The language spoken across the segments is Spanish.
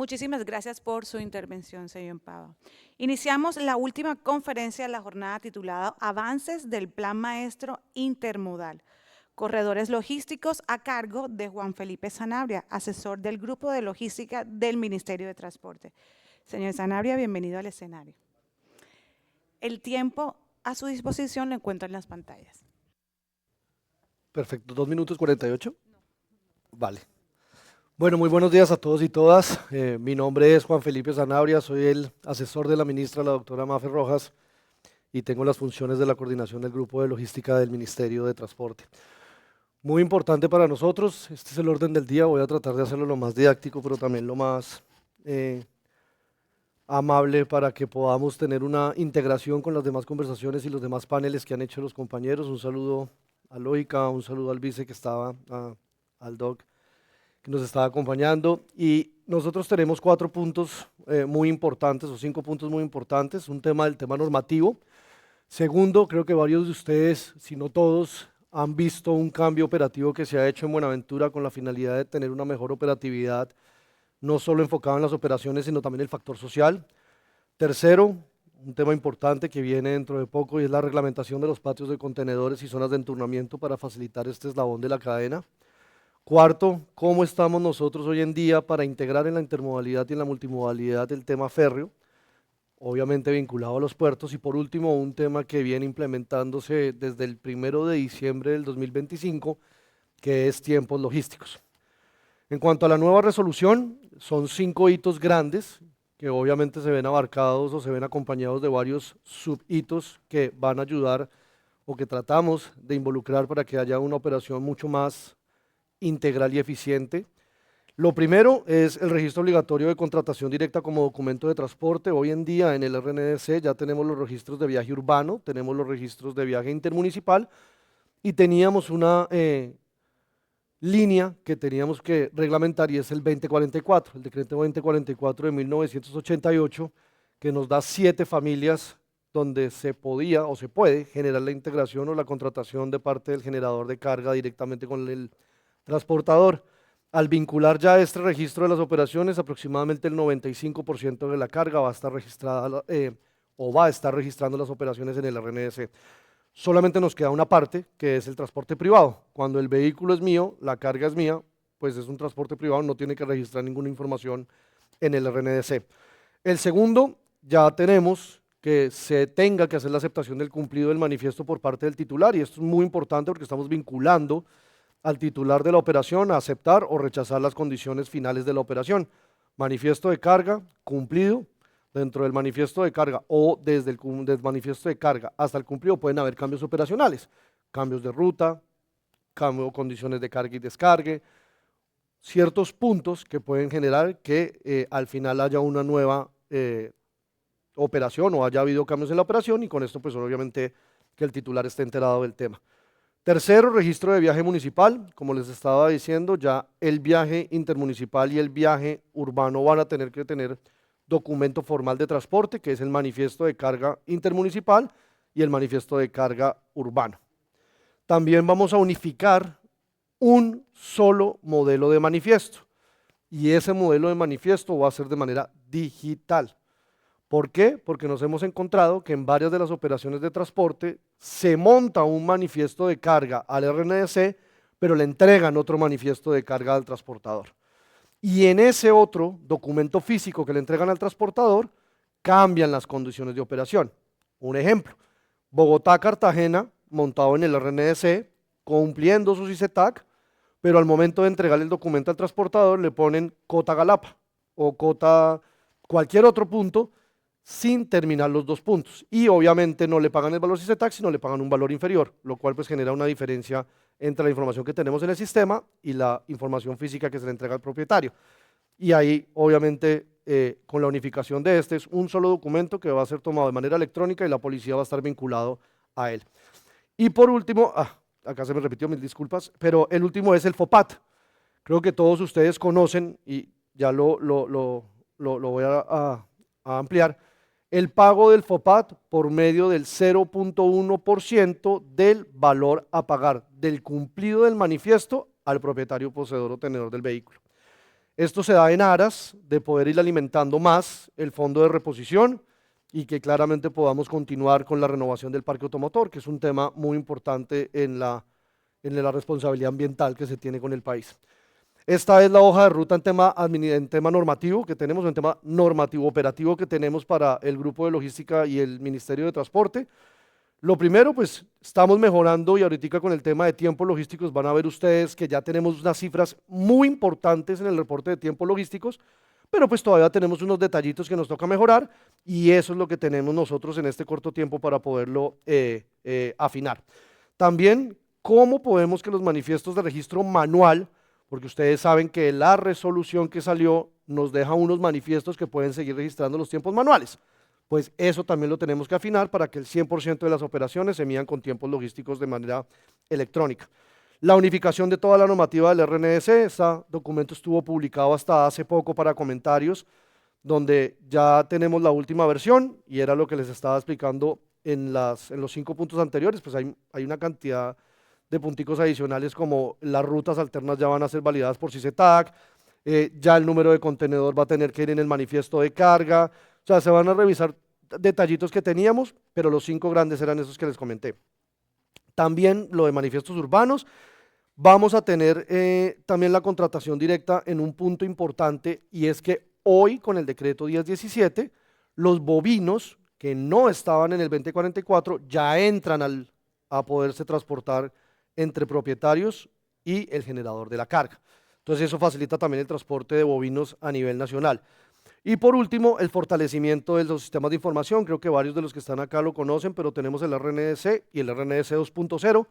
Muchísimas gracias por su intervención, señor Pava. Iniciamos la última conferencia de la jornada titulada Avances del Plan Maestro Intermodal. Corredores logísticos a cargo de Juan Felipe Sanabria, asesor del Grupo de Logística del Ministerio de Transporte. Señor Sanabria, bienvenido al escenario. El tiempo a su disposición lo encuentro en las pantallas. Perfecto, 2 minutos 48. Vale. Bueno, muy buenos días a todos y todas. Mi nombre es Juan Felipe Sanabria, soy el asesor de la ministra, la doctora Mafe Rojas, y tengo las funciones de la coordinación del Grupo de Logística del Ministerio de Transporte. Muy importante para nosotros, este es el orden del día, voy a tratar de hacerlo lo más didáctico, pero también lo más amable para que podamos tener una integración con las demás conversaciones y los demás paneles que han hecho los compañeros. Un saludo a Lógica, un saludo al vice que estaba, al doc que nos estaba acompañando, y nosotros tenemos 4 puntos muy importantes o 5 puntos muy importantes. Un tema del tema normativo. Segundo, creo que varios de ustedes, si no todos, han visto un cambio operativo que se ha hecho en Buenaventura con la finalidad de tener una mejor operatividad, no solo enfocado en las operaciones, sino también el factor social. Tercero, un tema importante que viene dentro de poco, y es la reglamentación de los patios de contenedores y zonas de enturnamiento para facilitar este eslabón de la cadena. Cuarto, cómo estamos nosotros hoy en día para integrar en la intermodalidad y en la multimodalidad el tema férreo, obviamente vinculado a los puertos. Y por último, un tema que viene implementándose desde el 1 de diciembre del 2025, que es tiempos logísticos. En cuanto a la nueva resolución, son 5 hitos grandes que obviamente se ven abarcados o se ven acompañados de varios subhitos que van a ayudar o que tratamos de involucrar para que haya una operación mucho más integral y eficiente. Lo primero es el registro obligatorio de contratación directa como documento de transporte. Hoy en día en el RNDC ya tenemos los registros de viaje urbano, tenemos los registros de viaje intermunicipal, y teníamos una línea que teníamos que reglamentar, y es el 2044, el decreto 2044 de 1988, que nos da 7 familias donde se podía o se puede generar la integración o la contratación de parte del generador de carga directamente con el transportador. Al vincular ya este registro de las operaciones, aproximadamente el 95% de la carga va a estar registrada o va a estar registrando las operaciones en el RNDC. Solamente nos queda una parte, que es el transporte privado. Cuando el vehículo es mío, la carga es mía, pues es un transporte privado, no tiene que registrar ninguna información en el RNDC. El segundo, ya tenemos que se tenga que hacer la aceptación del cumplido del manifiesto por parte del titular, y esto es muy importante porque estamos vinculando al titular de la operación a aceptar o rechazar las condiciones finales de la operación. Manifiesto de carga, cumplido. Dentro del manifiesto de carga o desde el manifiesto de carga hasta el cumplido pueden haber cambios operacionales, cambios de ruta, cambio de condiciones de carga y descargue, ciertos puntos que pueden generar que al final haya una nueva operación o haya habido cambios en la operación, y con esto pues obviamente que el titular esté enterado del tema. Tercero, registro de viaje municipal. Como les estaba diciendo, ya el viaje intermunicipal y el viaje urbano van a tener que tener documento formal de transporte, que es el manifiesto de carga intermunicipal y el manifiesto de carga urbano. También vamos a unificar un solo modelo de manifiesto, y ese modelo de manifiesto va a ser de manera digital. ¿Por qué? Porque nos hemos encontrado que en varias de las operaciones de transporte se monta un manifiesto de carga al RNDC, pero le entregan otro manifiesto de carga al transportador. Y en ese otro documento físico que le entregan al transportador, cambian las condiciones de operación. Un ejemplo, Bogotá-Cartagena, montado en el RNDC, cumpliendo sus ICETAC, pero al momento de entregar el documento al transportador le ponen cota Galapa o cota cualquier otro punto, sin terminar los 2 puntos, y obviamente no le pagan el valor ICETAC, sino le pagan un valor inferior, lo cual pues genera una diferencia entre la información que tenemos en el sistema y la información física que se le entrega al propietario. Y ahí obviamente con la unificación de este es un solo documento que va a ser tomado de manera electrónica y la policía va a estar vinculado a él. Y por último, acá se me repitió, mil disculpas, pero el último es el FOPAT. Creo que todos ustedes conocen, y ya lo voy a ampliar, el pago del FOPAT por medio del 0.1% del valor a pagar del cumplido del manifiesto al propietario, poseedor o tenedor del vehículo. Esto se da en aras de poder ir alimentando más el fondo de reposición y que claramente podamos continuar con la renovación del parque automotor, que es un tema muy importante en la responsabilidad ambiental que se tiene con el país. Esta es la hoja de ruta en tema normativo que tenemos, en tema normativo operativo que tenemos para el Grupo de Logística y el Ministerio de Transporte. Lo primero, pues estamos mejorando y ahorita con el tema de tiempos logísticos van a ver ustedes que ya tenemos unas cifras muy importantes en el reporte de tiempos logísticos, pero pues todavía tenemos unos detallitos que nos toca mejorar y eso es lo que tenemos nosotros en este corto tiempo para poderlo afinar. También, ¿cómo podemos que los manifiestos de registro manual, porque ustedes saben que la resolución que salió nos deja unos manifiestos que pueden seguir registrando los tiempos manuales? Pues eso también lo tenemos que afinar para que el 100% de las operaciones se midan con tiempos logísticos de manera electrónica. La unificación de toda la normativa del RNS, este documento estuvo publicado hasta hace poco para comentarios, donde ya tenemos la última versión y era lo que les estaba explicando en los 5 puntos anteriores, pues hay una cantidad de punticos adicionales como las rutas alternas ya van a ser validadas por CICETAC, ya el número de contenedor va a tener que ir en el manifiesto de carga, o sea, se van a revisar detallitos que teníamos, pero los 5 grandes eran esos que les comenté. También lo de manifiestos urbanos, vamos a tener también la contratación directa en un punto importante y es que hoy con el decreto 1017, los bovinos que no estaban en el 2044 ya entran a poderse transportar entre propietarios y el generador de la carga. Entonces eso facilita también el transporte de bovinos a nivel nacional. Y por último, el fortalecimiento de los sistemas de información, creo que varios de los que están acá lo conocen, pero tenemos el RNS y el RNS 2.0,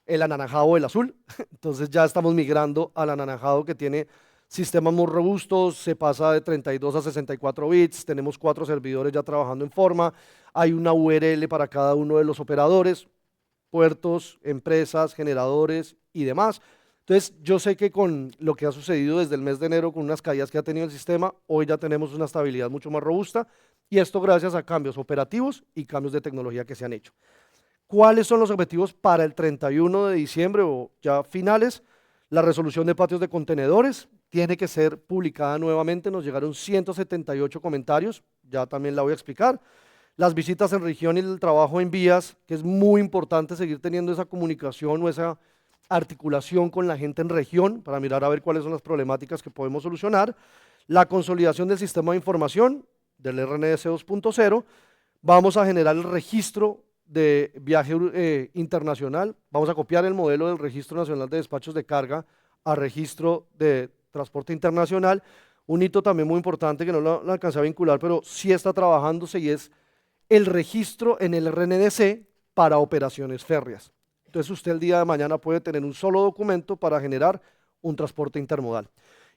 el anaranjado o el azul, entonces ya estamos migrando al anaranjado que tiene sistemas muy robustos, se pasa de 32 a 64 bits, tenemos 4 servidores ya trabajando en forma, hay una URL para cada uno de los operadores, puertos, empresas, generadores y demás. Entonces, yo sé que con lo que ha sucedido desde el mes de enero, con unas caídas que ha tenido el sistema, hoy ya tenemos una estabilidad mucho más robusta y esto gracias a cambios operativos y cambios de tecnología que se han hecho. ¿Cuáles son los objetivos para el 31 de diciembre o ya finales? La resolución de patios de contenedores tiene que ser publicada nuevamente, nos llegaron 178 comentarios, ya también la voy a explicar. Las visitas en región y el trabajo en vías, que es muy importante seguir teniendo esa comunicación o esa articulación con la gente en región para mirar a ver cuáles son las problemáticas que podemos solucionar. La consolidación del sistema de información del RNS 2.0, vamos a generar el registro de viaje internacional, vamos a copiar el modelo del Registro Nacional de Despachos de Carga a Registro de Transporte Internacional, un hito también muy importante que no lo alcancé a vincular, pero sí está trabajándose y es el registro en el RNDC para operaciones férreas. Entonces usted el día de mañana puede tener un solo documento para generar un transporte intermodal.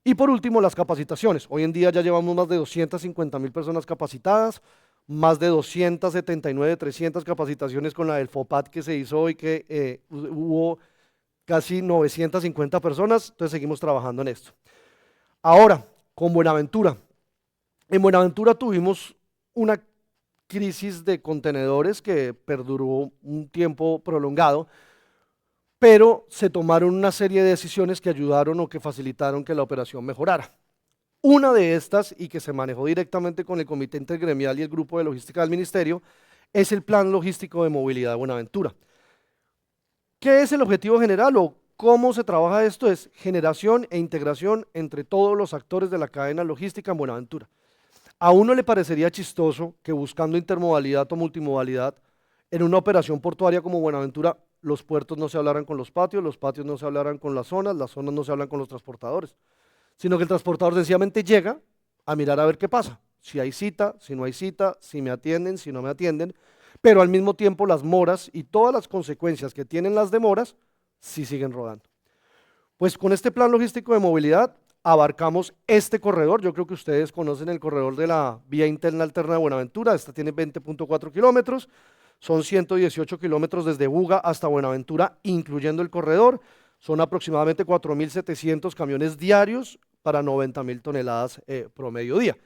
Y por último, las capacitaciones. Hoy en día ya llevamos más de 250.000 personas capacitadas, más de 279, 300 capacitaciones con la del FOPAT que se hizo hoy, que hubo casi 950 personas, entonces seguimos trabajando en esto. Ahora, con Buenaventura. En Buenaventura tuvimos una crisis de contenedores que perduró un tiempo prolongado, pero se tomaron una serie de decisiones que ayudaron o que facilitaron que la operación mejorara. Una de estas, y que se manejó directamente con el Comité Intergremial y el Grupo de Logística del Ministerio, es el Plan Logístico de Movilidad de Buenaventura. ¿Qué es el objetivo general o cómo se trabaja esto? Es generación e integración entre todos los actores de la cadena logística en Buenaventura. A uno le parecería chistoso que buscando intermodalidad o multimodalidad, en una operación portuaria como Buenaventura, los puertos no se hablaran con los patios no se hablaran con las zonas no se hablan con los transportadores, sino que el transportador sencillamente llega a mirar a ver qué pasa, si hay cita, si no hay cita, si me atienden, si no me atienden, pero al mismo tiempo las moras y todas las consecuencias que tienen las demoras, sí siguen rodando. Pues con este plan logístico de movilidad abarcamos este corredor, yo creo que ustedes conocen el corredor de la vía interna alterna de Buenaventura, esta tiene 20.4 kilómetros, son 118 kilómetros desde Buga hasta Buenaventura, incluyendo el corredor, son aproximadamente 4.700 camiones diarios para 90.000 toneladas promedio día.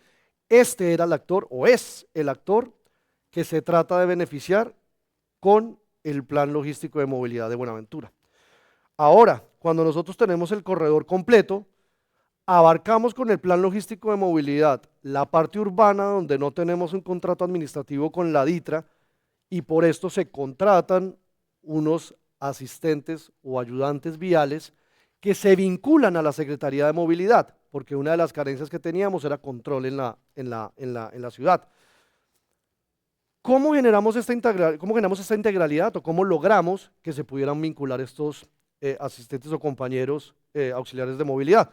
Este era el actor, o es el actor, que se trata de beneficiar con el plan logístico de movilidad de Buenaventura. Ahora, cuando nosotros tenemos el corredor completo, Abarcamos con el plan logístico de movilidad la parte urbana donde no tenemos un contrato administrativo con la DITRA y por esto se contratan unos asistentes o ayudantes viales que se vinculan a la Secretaría de Movilidad, porque una de las carencias que teníamos era control en la ciudad. ¿Cómo generamos esta integralidad o cómo logramos que se pudieran vincular estos asistentes o compañeros auxiliares de movilidad?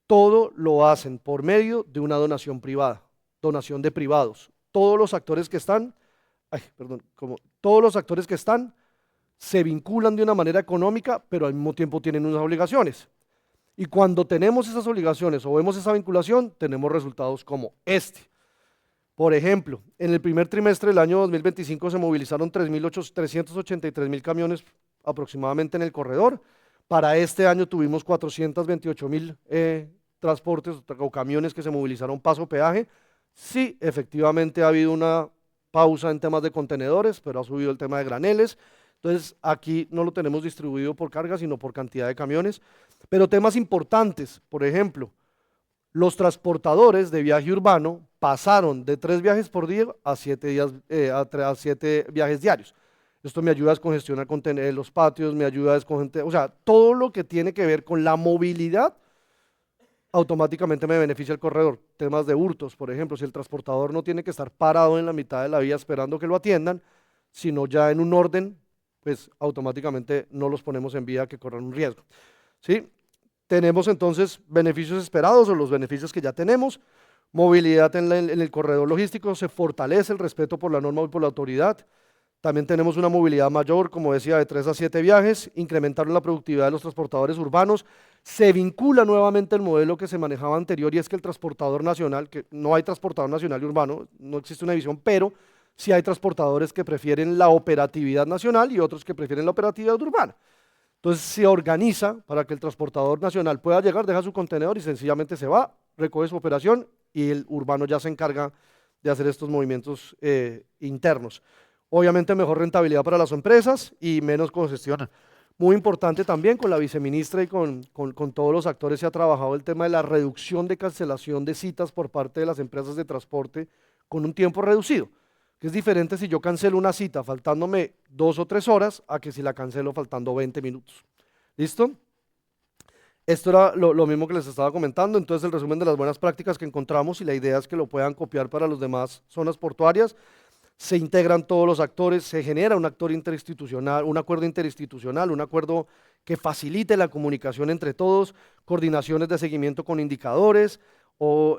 Todo lo hacen por medio de una donación privada, donación de privados. Todos los actores que están, todos los actores que están se vinculan de una manera económica, pero al mismo tiempo tienen unas obligaciones. Y cuando tenemos esas obligaciones o vemos esa vinculación, tenemos resultados como este. Por ejemplo, en el primer trimestre del año 2025 se movilizaron 383.000 camiones aproximadamente en el corredor. Para este año tuvimos 428.000 transportes o camiones que se movilizaron paso peaje. Sí, efectivamente ha habido una pausa en temas de contenedores, pero ha subido el tema de graneles. Entonces, aquí no lo tenemos distribuido por carga, sino por cantidad de camiones. Pero temas importantes, por ejemplo, los transportadores de viaje urbano pasaron de 3 viajes por día a 7 viajes diarios. Esto me ayuda a descongestionar los patios, me ayuda a descongestionar, o sea, todo lo que tiene que ver con la movilidad automáticamente me beneficia el corredor. Temas de hurtos, por ejemplo, si el transportador no tiene que estar parado en la mitad de la vía esperando que lo atiendan, sino ya en un orden, pues automáticamente no los ponemos en vía que corran un riesgo. ¿Sí? Tenemos entonces beneficios esperados o los beneficios que ya tenemos. Movilidad en el corredor logístico, se fortalece el respeto por la norma y por la autoridad. También tenemos una movilidad mayor, como decía, de 3 a 7 viajes, incrementaron la productividad de los transportadores urbanos, se vincula nuevamente el modelo que se manejaba anterior y es que el transportador nacional, que no hay transportador nacional y urbano, no existe una división, pero sí hay transportadores que prefieren la operatividad nacional y otros que prefieren la operatividad urbana. Entonces se organiza para que el transportador nacional pueda llegar, deja su contenedor y sencillamente se va, recoge su operación y el urbano ya se encarga de hacer estos movimientos internos. Obviamente mejor rentabilidad para las empresas y menos congestión. Muy importante también con la viceministra y con todos los actores se ha trabajado el tema de la reducción de cancelación de citas por parte de las empresas de transporte con un tiempo reducido, que es diferente si yo cancelo una cita faltándome 2 o 3 horas a que si la cancelo faltando 20 minutos. ¿Listo? Esto era lo mismo que les estaba comentando, entonces el resumen de las buenas prácticas que encontramos y la idea es que lo puedan copiar para las demás zonas portuarias. Se integran todos los actores, se genera un actor interinstitucional, un acuerdo interinstitucional, un acuerdo que facilite la comunicación entre todos, coordinaciones de seguimiento con indicadores o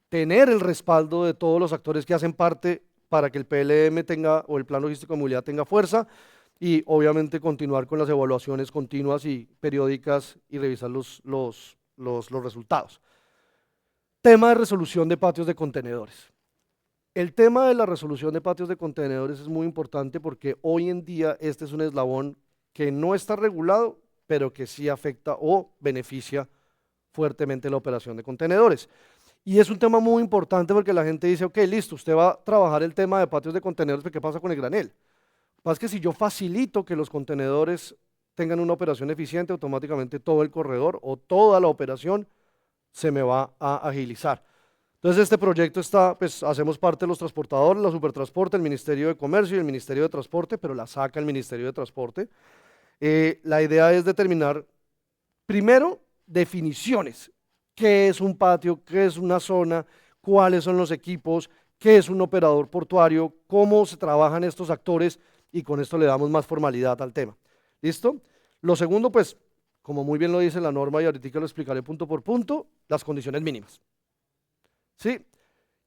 tener el respaldo de todos los actores que hacen parte para que el PLM tenga o el Plan Logístico de Movilidad tenga fuerza y obviamente continuar con las evaluaciones continuas y periódicas y revisar los resultados. Tema de resolución de patios de contenedores. El tema de la resolución de patios de contenedores es muy importante porque hoy en día este es un eslabón que no está regulado, pero que sí afecta o beneficia fuertemente la operación de contenedores. Y es un tema muy importante porque la gente dice, ok, listo, usted va a trabajar el tema de patios de contenedores, pero ¿qué pasa con el granel? Lo que pasa es que si yo facilito que los contenedores tengan una operación eficiente, automáticamente todo el corredor o toda la operación se me va a agilizar. Entonces este proyecto está, pues hacemos parte de los transportadores, la Supertransporte, el Ministerio de Comercio y el Ministerio de Transporte, pero la saca el Ministerio de Transporte. La idea es determinar, primero, definiciones. ¿Qué es un patio? ¿Qué es una zona? ¿Cuáles son los equipos? ¿Qué es un operador portuario? ¿Cómo se trabajan estos actores? Y con esto le damos más formalidad al tema. ¿Listo? Lo segundo, pues, como muy bien lo dice la norma y ahorita lo explicaré punto por punto, las condiciones mínimas. ¿Sí?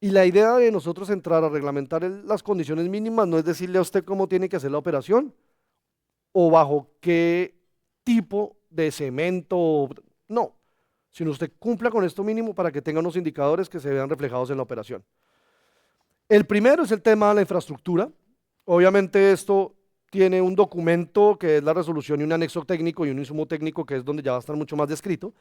Y la idea de nosotros entrar a reglamentar las condiciones mínimas no es decirle a usted cómo tiene que hacer la operación o bajo qué tipo de cemento, no, sino usted cumpla con esto mínimo para que tenga unos indicadores que se vean reflejados en la operación. El primero es el tema de la infraestructura. Obviamente esto tiene un documento que es la resolución y un anexo técnico y un insumo técnico que es donde ya va a estar mucho más descrito.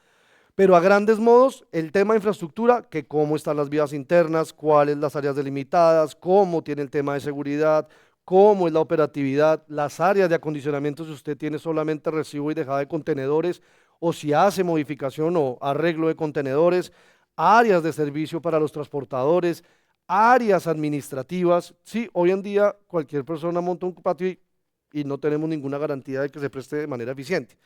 Pero a grandes modos, el tema de infraestructura, que cómo están las vías internas, cuáles las áreas delimitadas, cómo tiene el tema de seguridad, cómo es la operatividad, las áreas de acondicionamiento si usted tiene solamente recibo y dejada de contenedores o si hace modificación o arreglo de contenedores, áreas de servicio para los transportadores, áreas administrativas. Sí, hoy en día cualquier persona monta un patio y no tenemos ninguna garantía de que se preste de manera eficiente.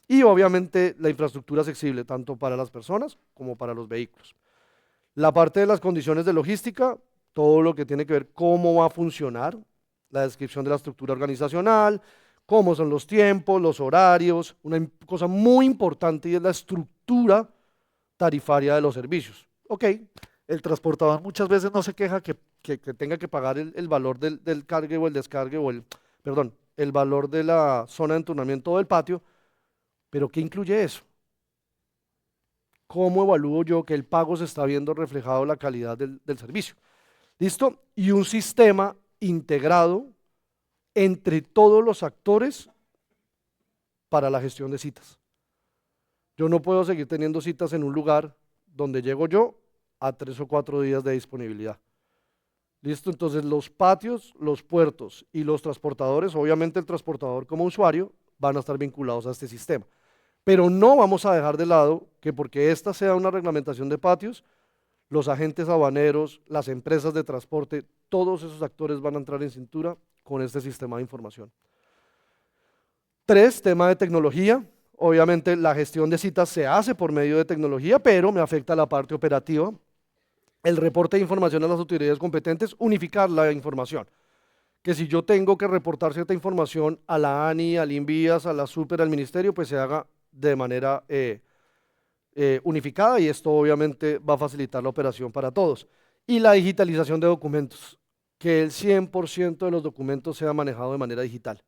Y obviamente la infraestructura accesible tanto para las personas como para los vehículos. La parte de las condiciones de logística, todo lo que tiene que ver cómo va a funcionar, la descripción de la estructura organizacional, cómo son los tiempos, los horarios, una cosa muy importante y es la estructura tarifaria de los servicios. Ok, el transportador muchas veces no se queja que tenga que pagar el valor del cargue o el descargue perdón, el valor de la zona de entonamiento del patio, pero ¿qué incluye eso? ¿Cómo evalúo yo que el pago se está viendo reflejado la calidad del servicio? ¿Listo? Y un sistema integrado entre todos los actores para la gestión de citas. Yo no puedo seguir teniendo citas en un lugar donde llego yo a 3 o 4 días de disponibilidad. ¿Listo? Entonces los patios, los puertos y los transportadores, obviamente el transportador como usuario, van a estar vinculados a este sistema. Pero no vamos a dejar de lado que porque esta sea una reglamentación de patios, los agentes aduaneros, las empresas de transporte, todos esos actores van a entrar en cintura con este sistema de información. 3, tema de tecnología. Obviamente la gestión de citas se hace por medio de tecnología, pero me afecta la parte operativa. El reporte de información a las autoridades competentes, unificar la información. Que si yo tengo que reportar cierta información a la ANI, al INVIAS, a la SUPER, al ministerio, pues se haga de manera unificada y esto obviamente va a facilitar la operación para todos. Y la digitalización de documentos, que el 100% de los documentos sea manejado de manera digital.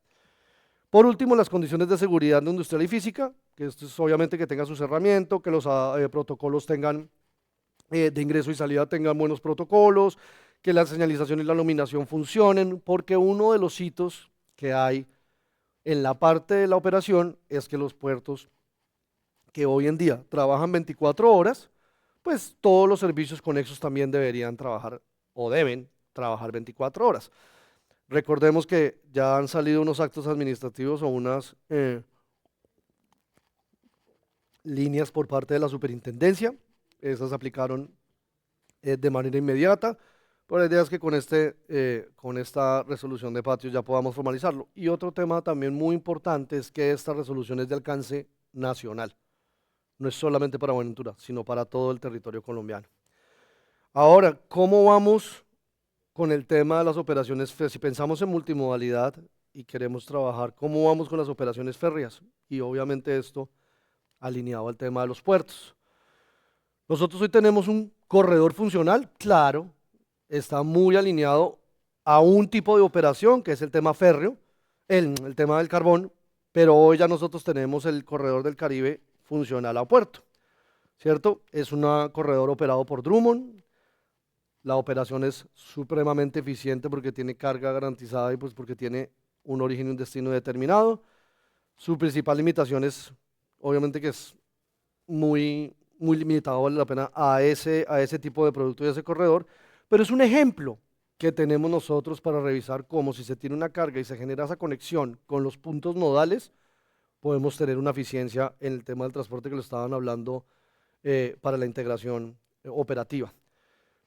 Por último, las condiciones de seguridad industrial y física, que esto es obviamente que tenga su cerramiento, que los protocolos tengan de ingreso y salida tengan buenos protocolos, que la señalización y la iluminación funcionen, porque uno de los hitos que hay en la parte de la operación es que los puertos que hoy en día trabajan 24 horas, pues todos los servicios conexos también deberían trabajar o deben trabajar 24 horas. Recordemos que ya han salido unos actos administrativos o unas líneas por parte de la superintendencia, esas se aplicaron de manera inmediata, pero la idea es que con esta resolución de patios ya podamos formalizarlo. Y otro tema también muy importante es que esta resolución es de alcance nacional, no es solamente para Buenaventura, sino para todo el territorio colombiano. Ahora, ¿cómo vamos con el tema de las operaciones férreas? Si pensamos en multimodalidad y queremos trabajar, ¿cómo vamos con las operaciones férreas? Y obviamente esto alineado al tema de los puertos. Nosotros hoy tenemos un corredor funcional, claro, está muy alineado a un tipo de operación que es el tema férreo, el tema del carbón, pero hoy ya nosotros tenemos el corredor del Caribe funcional a puerto, ¿cierto? Es un corredor operado por Drummond, la operación es supremamente eficiente porque tiene carga garantizada y pues porque tiene un origen y un destino determinado. Su principal limitación es, obviamente que es muy limitado, vale la pena, a ese tipo de producto y a ese corredor, pero es un ejemplo que tenemos nosotros para revisar cómo si se tiene una carga y se genera esa conexión con los puntos nodales, podemos tener una eficiencia en el tema del transporte que lo estaban hablando para la integración operativa.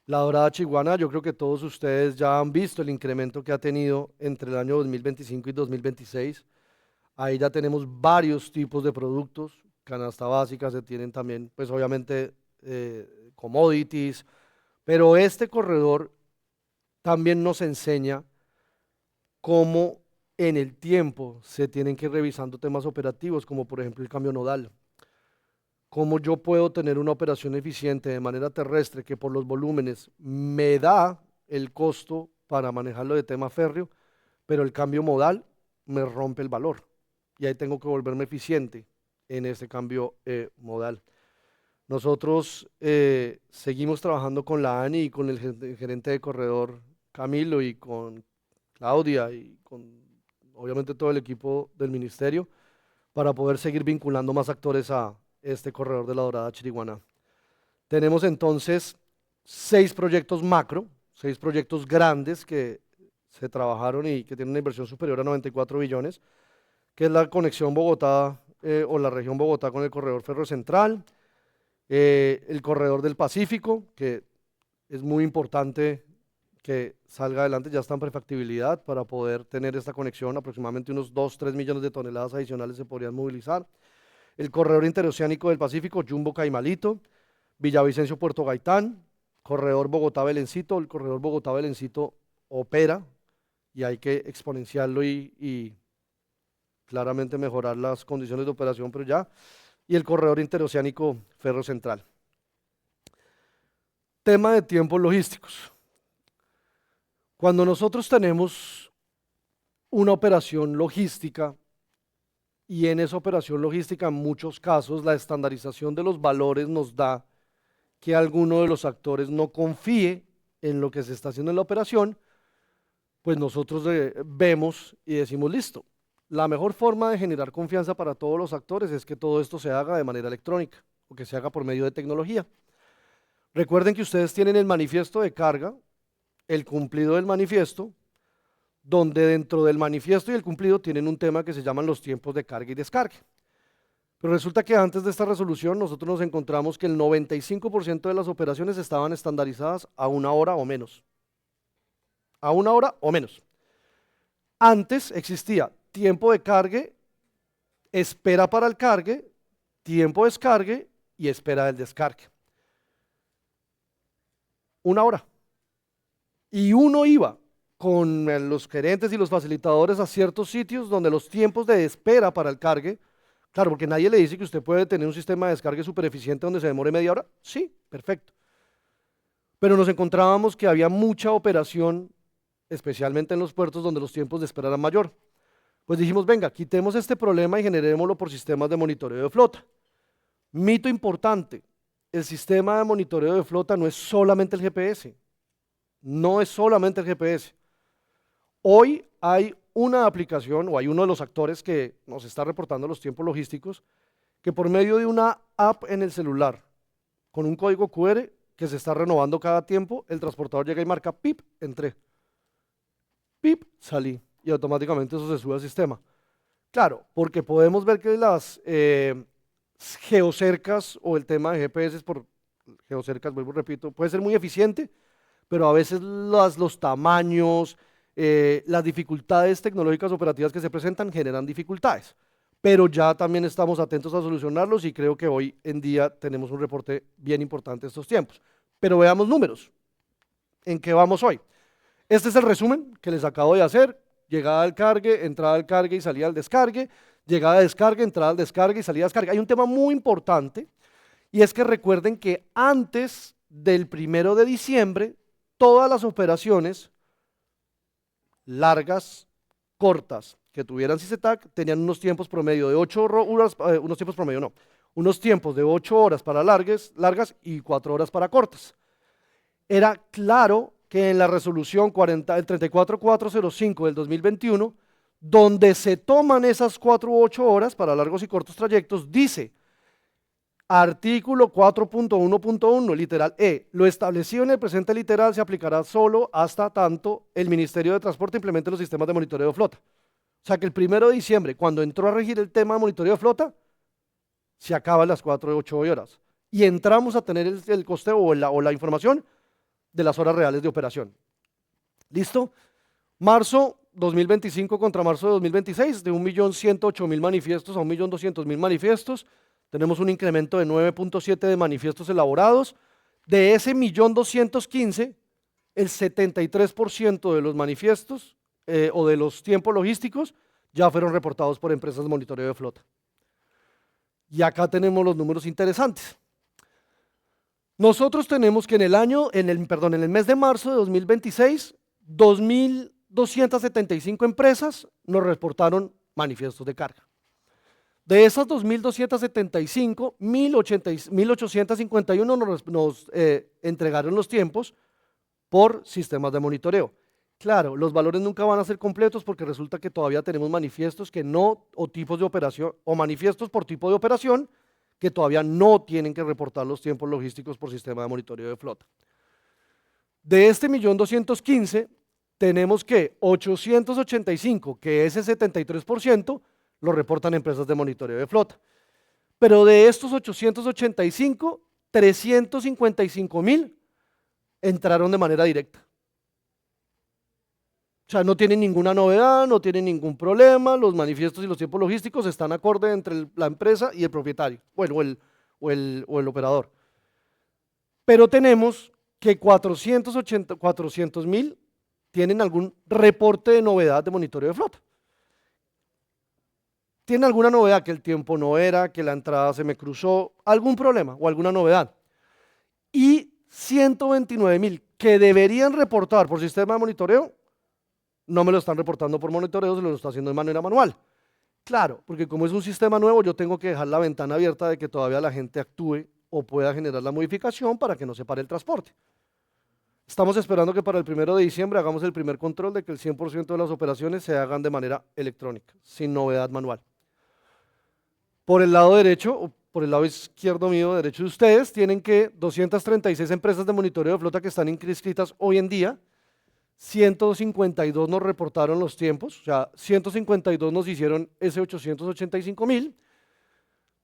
La Dorada Chiguana, yo creo que todos ustedes ya han visto el incremento que ha tenido entre el año 2025 y 2026. Ahí ya tenemos varios tipos de productos, canasta básica, se tienen también, pues obviamente, commodities, pero este corredor también nos enseña cómo en el tiempo se tienen que ir revisando temas operativos, como por ejemplo el cambio nodal. Cómo yo puedo tener una operación eficiente de manera terrestre que por los volúmenes me da el costo para manejarlo de tema férreo, pero el cambio modal me rompe el valor y ahí tengo que volverme eficiente en ese cambio modal. Nosotros seguimos trabajando con la ANI y con el gerente de corredor Camilo y con Claudia y con obviamente todo el equipo del ministerio para poder seguir vinculando más actores a este corredor de la Dorada Chiriguaná. Tenemos entonces 6 proyectos macro, 6 proyectos grandes que se trabajaron y que tienen una inversión superior a 94 billones, que es la conexión Bogotá o la región Bogotá con el corredor ferrocentral, el corredor del Pacífico, que es muy importante que salga adelante, ya está en prefactibilidad para poder tener esta conexión, aproximadamente unos 2-3 millones de toneladas adicionales se podrían movilizar. El corredor interoceánico del Pacífico, Jumbo Caimalito, Villavicencio Puerto Gaitán, corredor Bogotá-Belencito. El corredor Bogotá-Belencito opera y hay que exponenciarlo y claramente mejorar las condiciones de operación, pero ya. Y el corredor interoceánico Ferro Central. Tema de tiempos logísticos. Cuando nosotros tenemos una operación logística y en esa operación logística en muchos casos la estandarización de los valores nos da que alguno de los actores no confíe en lo que se está haciendo en la operación, pues nosotros vemos y decimos, listo, la mejor forma de generar confianza para todos los actores es que todo esto se haga de manera electrónica o que se haga por medio de tecnología. Recuerden que ustedes tienen el manifiesto de carga, el cumplido del manifiesto, donde dentro del manifiesto y el cumplido tienen un tema que se llaman los tiempos de carga y descarga. Pero resulta que antes de esta resolución nosotros nos encontramos que el 95% de las operaciones estaban estandarizadas a 1 hora o menos. A 1 hora o menos. Antes existía tiempo de cargue, espera para el cargue, tiempo de descargue y espera del descargue. 1 hora. Y uno iba con los gerentes y los facilitadores a ciertos sitios donde los tiempos de espera para el cargue, claro, porque nadie le dice que usted puede tener un sistema de descargue súper eficiente donde se demore media hora, sí, perfecto. Pero nos encontrábamos que había mucha operación, especialmente en los puertos donde los tiempos de espera eran mayor. Pues dijimos, venga, quitemos este problema y generémoslo por sistemas de monitoreo de flota. Mito importante, el sistema de monitoreo de flota no es solamente el GPS. No es solamente el GPS. Hoy hay una aplicación o hay uno de los actores que nos está reportando los tiempos logísticos que por medio de una app en el celular con un código QR que se está renovando cada tiempo, el transportador llega y marca pip, entré, pip, salí y automáticamente eso se sube al sistema. Claro, porque podemos ver que las geocercas o el tema de GPS por geocercas, vuelvo y repito, puede ser muy eficiente, pero a veces los tamaños, las dificultades tecnológicas operativas que se presentan generan dificultades. Pero ya también estamos atentos a solucionarlos y creo que hoy en día tenemos un reporte bien importante de estos tiempos. Pero veamos números. ¿En qué vamos hoy? Este es el resumen que les acabo de hacer. Llegada al cargue, entrada al cargue y salida al descargue. Llegada al descargue, entrada al descargue y salida al descargue. Hay un tema muy importante y es que recuerden que antes del 1 de diciembre todas las operaciones largas, cortas, que tuvieran CICETAC, tenían unos tiempos promedio de 8 horas, unos tiempos de 8 horas para largas y 4 horas para cortas. Era claro que en la resolución el 34405 del 2021, donde se toman esas 4 u 8 horas para largos y cortos trayectos, dice artículo 4.1.1, literal E, lo establecido en el presente literal se aplicará solo hasta tanto el Ministerio de Transporte implemente los sistemas de monitoreo de flota. O sea que el 1 de diciembre, cuando entró a regir el tema de monitoreo de flota, se acaban las 4 u 8 horas. Y entramos a tener el costeo o la información de las horas reales de operación. ¿Listo? Marzo 2025 contra marzo de 2026, de 1.108.000 manifiestos a 1.200.000 manifiestos. Tenemos un incremento de 9.7 de manifiestos elaborados. De ese 1.215.000, el 73% de los manifiestos o de los tiempos logísticos ya fueron reportados por empresas de monitoreo de flota. Y acá tenemos los números interesantes. Nosotros tenemos que en el mes de marzo de 2026, 2.275 empresas nos reportaron manifiestos de carga. De esas 2.275, 1.851 nos entregaron los tiempos por sistemas de monitoreo. Claro, los valores nunca van a ser completos porque resulta que todavía tenemos manifiestos que no, o tipos de operación, o manifiestos por tipo de operación que todavía no tienen que reportar los tiempos logísticos por sistema de monitoreo de flota. De este 1.215.000, tenemos que 885, que es el 73%, lo reportan empresas de monitoreo de flota. Pero de estos 885, 355.000 entraron de manera directa. O sea, no tienen ninguna novedad, no tienen ningún problema, los manifiestos y los tiempos logísticos están acorde entre la empresa y el propietario, bueno, o el operador. Pero tenemos que 400.000 tienen algún reporte de novedad de monitoreo de flota. ¿Tienen alguna novedad? Que el tiempo no era, que la entrada se me cruzó, algún problema o alguna novedad. Y 129.000 que deberían reportar por sistema de monitoreo, no me lo están reportando por monitoreo, se lo está haciendo de manera manual. Claro, porque como es un sistema nuevo, yo tengo que dejar la ventana abierta de que todavía la gente actúe o pueda generar la modificación para que no se pare el transporte. Estamos esperando que para el 1 de diciembre hagamos el primer control de que el 100% de las operaciones se hagan de manera electrónica, sin novedad manual. Por el lado derecho, o por el lado izquierdo mío, derecho de ustedes, tienen que 236 empresas de monitoreo de flota que están inscritas hoy en día, 152 nos reportaron los tiempos, o sea, 152 nos hicieron ese 885.000.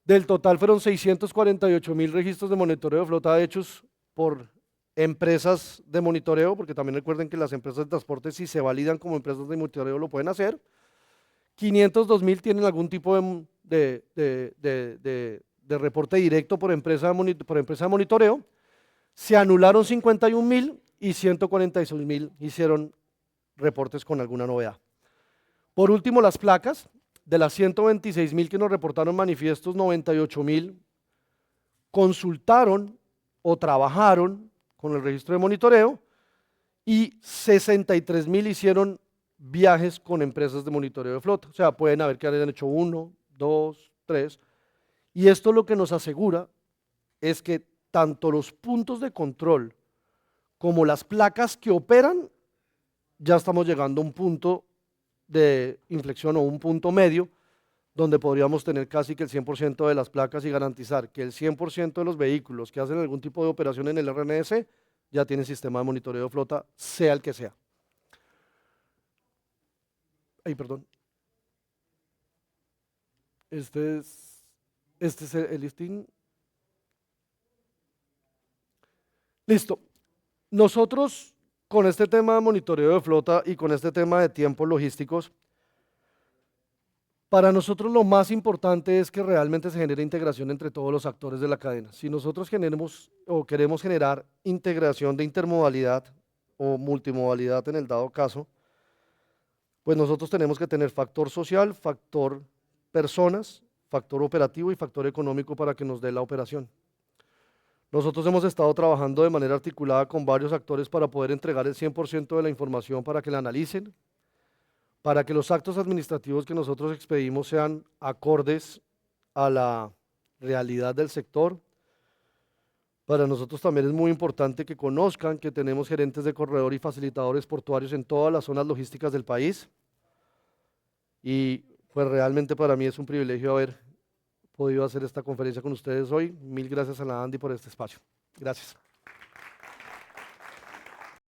Del total fueron 648.000 registros de monitoreo de flota hechos por empresas de monitoreo, porque también recuerden que las empresas de transporte, si se validan como empresas de monitoreo, lo pueden hacer. 502.000 tienen algún tipo de reporte directo por empresa de monitoreo. Se anularon 51.000 y 146.000 hicieron reportes con alguna novedad. Por último, las placas. De las 126.000 que nos reportaron manifiestos, 98.000 consultaron o trabajaron con el registro de monitoreo y 63.000 hicieron viajes con empresas de monitoreo de flota. O sea, pueden haber que hayan hecho 1, 2, 3. Y esto lo que nos asegura es que tanto los puntos de control como las placas que operan, ya estamos llegando a un punto de inflexión o un punto medio donde podríamos tener casi que el 100% de las placas y garantizar que el 100% de los vehículos que hacen algún tipo de operación en el RNS ya tienen sistema de monitoreo de flota, sea el que sea. Ay, perdón. Este es el listing. Listo. Nosotros con este tema de monitoreo de flota y con este tema de tiempos logísticos, para nosotros lo más importante es que realmente se genere integración entre todos los actores de la cadena. Si nosotros queremos generar integración de intermodalidad o multimodalidad en el dado caso, pues nosotros tenemos que tener factor social, factor personas, factor operativo y factor económico para que nos dé la operación. Nosotros hemos estado trabajando de manera articulada con varios actores para poder entregar el 100% de la información para que la analicen, para que los actos administrativos que nosotros expedimos sean acordes a la realidad del sector. Para nosotros también es muy importante que conozcan que tenemos gerentes de corredor y facilitadores portuarios en todas las zonas logísticas del país. Y pues realmente para mí es un privilegio haber podido hacer esta conferencia con ustedes hoy. Mil gracias a la Andy por este espacio. Gracias.